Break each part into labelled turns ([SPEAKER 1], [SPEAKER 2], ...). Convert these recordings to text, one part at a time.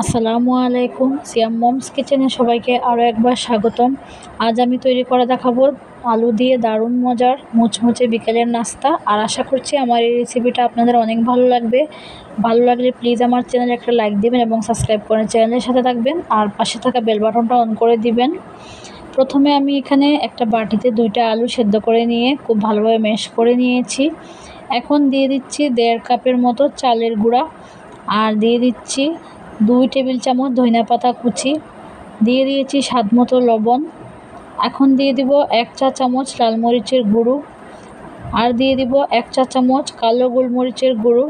[SPEAKER 1] আসসালামু আলাইকুম। সিয়াম মমস কিচেনে সবাইকে আরও একবার স্বাগতম। আজ আমি তৈরি করে দেখাবো আলু দিয়ে দারুণ মজার মুচমুচে বিকেলের নাস্তা। আর আশা করছি আমার এই রেসিপিটা আপনাদের অনেক ভালো লাগবে। ভালো লাগলে প্লিজ আমার চ্যানেলে একটা লাইক দিবেন এবং সাবস্ক্রাইব করে চ্যানেলের সাথে থাকবেন, আর পাশে থাকা বেল বাটনটা অন করে দিবেন। প্রথমে আমি এখানে একটা বাটিতে 2টা আলু সেদ্ধ করে নিয়ে খুব ভালোভাবে ম্যাশ করে নিয়েছি। এখন দিয়ে দিচ্ছি 1.5 কাপের মতো চালের গুঁড়া, আর দিয়ে দিচ্ছি 2 টেবিল চামচ ধনিয়া পাতা কুচি, দিয়ে দিয়েছি স্বাদ মতো লবণ। এখন দিয়ে দিব 1 চা চামচ লাল মরিচের গুঁড়ো, আর দিয়ে দিব 1 চা চামচ কালো গোলমরিচের গুঁড়ো।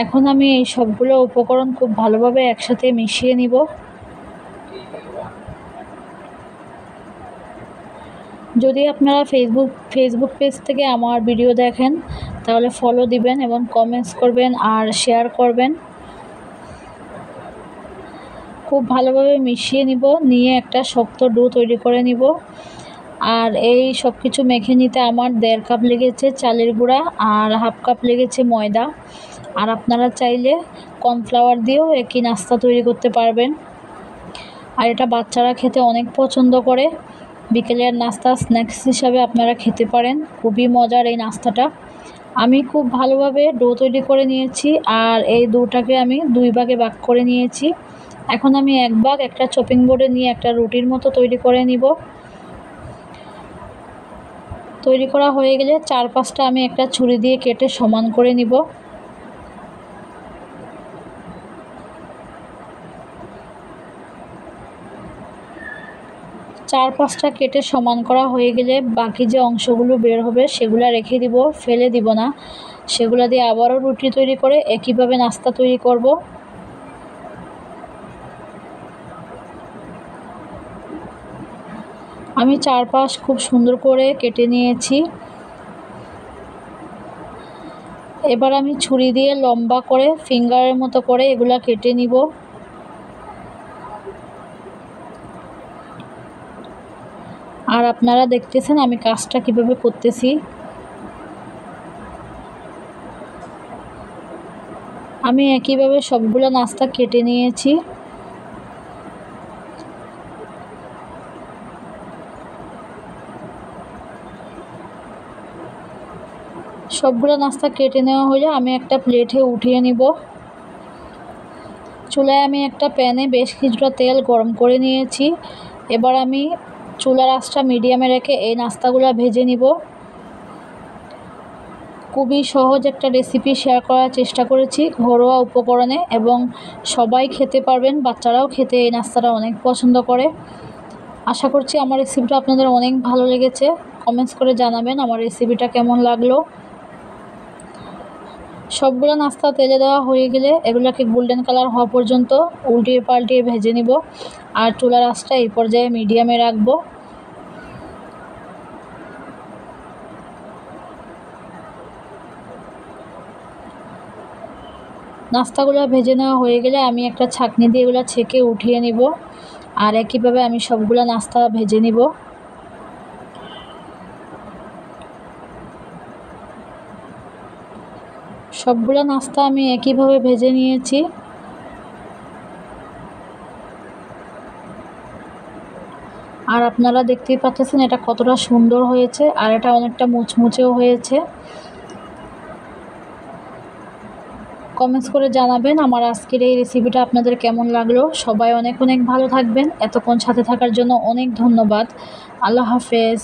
[SPEAKER 1] এখন আমি এই সবগুলো উপকরণ খুব ভালোভাবে একসাথে মিশিয়ে নিব। যদি আপনারা ফেসবুক পেজ থেকে আমার ভিডিও দেখেন তাহলে ফলো দিবেন এবং কমেন্টস করবেন আর শেয়ার করবেন। খুব ভালোভাবে মিশিয়ে নিয়ে একটা শক্ত ডো তৈরি করে নিব। আর এই সব কিছু মেখে নিতে আমার 1.5 কাপ লেগেছে চালের গুঁড়া আর 1/2 কাপ লেগেছে ময়দা। আর আপনারা চাইলে কর্নফ্লাওয়ার দিয়েও একই নাস্তা তৈরি করতে পারবেন। আর এটা বাচ্চারা খেতে অনেক পছন্দ করে। বিকেলের নাস্তা স্ন্যাক্স হিসাবে আপনারা খেতে পারেন। খুবই মজার এই নাস্তাটা। আমি খুব ভালোভাবে ডো তৈরি করে নিয়েছি, আর এই ডোটাকে আমি 2 ভাগে ভাগ করে নিয়েছি। এখন আমি এক ভাগ একটা চপিং বোর্ডে নিয়ে একটা রুটির মতো তৈরি করে নিব। তৈরি করা হয়ে গেলে 4-5টা আমি একটা ছুরি দিয়ে কেটে সমান করে নিব। চার পাঁচটা কেটে সমান করা হয়ে গেলে বাকি যে অংশগুলো বের হবে সেগুলো রেখে দিব, ফেলে দিব না। সেগুলো দিয়ে আবারও রুটি তৈরি করে একইভাবে নাস্তা তৈরি করব। আমি 4 পাশ খুব সুন্দর করে কেটে নিয়েছি। এবার আমি ছুরি দিয়ে লম্বা করে ফিঙ্গারের মতো করে এগুলা কেটে নিব। আর আপনারা দেখতেছেন আমি কাজটা কিভাবে করতেছি। আমি একইভাবে সবগুলো নাস্তা কেটে নিয়েছি। সবগুলো নাস্তা কেটে নেওয়া হলে আমি একটা প্লেটে উঠিয়ে নিব। চুলায় আমি একটা প্যানে বেশ কিছুটা তেল গরম করে নিয়েছি। এবার আমি চুলার আঁচটা মিডিয়ামে রেখে এই নাস্তাগুলো ভেজে নিব। খুবই সহজ একটা রেসিপি শেয়ার করার চেষ্টা করেছি ঘরোয়া উপকরণে, এবং সবাই খেতে পারবেন। বাচ্চারাও খেতে এই নাস্তাটা অনেক পছন্দ করে। আশা করছি আমার রেসিপিটা আপনাদের অনেক ভালো লেগেছে। কমেন্টস করে জানাবেন আমার রেসিপিটা কেমন লাগলো। সবগুলো নাস্তা তেলে দেওয়া হয়ে গেলে এগুলোকে গোল্ডেন কালার হওয়া পর্যন্ত উল্টিয়ে পাল্টিয়ে ভেজে নিব। আর চুলার আঁচটা এই পর্যায়ে মিডিয়ামে রাখবো। নাস্তাগুলো ভেজে নেওয়া হয়ে গেলে আমি একটা ছাঁকনি দিয়ে এগুলো ছেঁকে উঠিয়ে নিব। আর একইভাবে আমি সবগুলো নাস্তা ভেজে নিব। সবগুলো নাস্তা আমি একইভাবে ভেজে নিয়েছি। আর আপনারা দেখতেই পাচ্ছেন এটা কতটা সুন্দর হয়েছে, আর এটা অনেকটা মুচমুচেও হয়েছে। কমেন্টস করে জানাবেন আমার আজকের এই রেসিপিটা আপনাদের কেমন লাগলো। সবাই অনেক অনেক ভালো থাকবেন। এতক্ষণ সাথে থাকার জন্য অনেক ধন্যবাদ। আল্লাহ হাফেজ।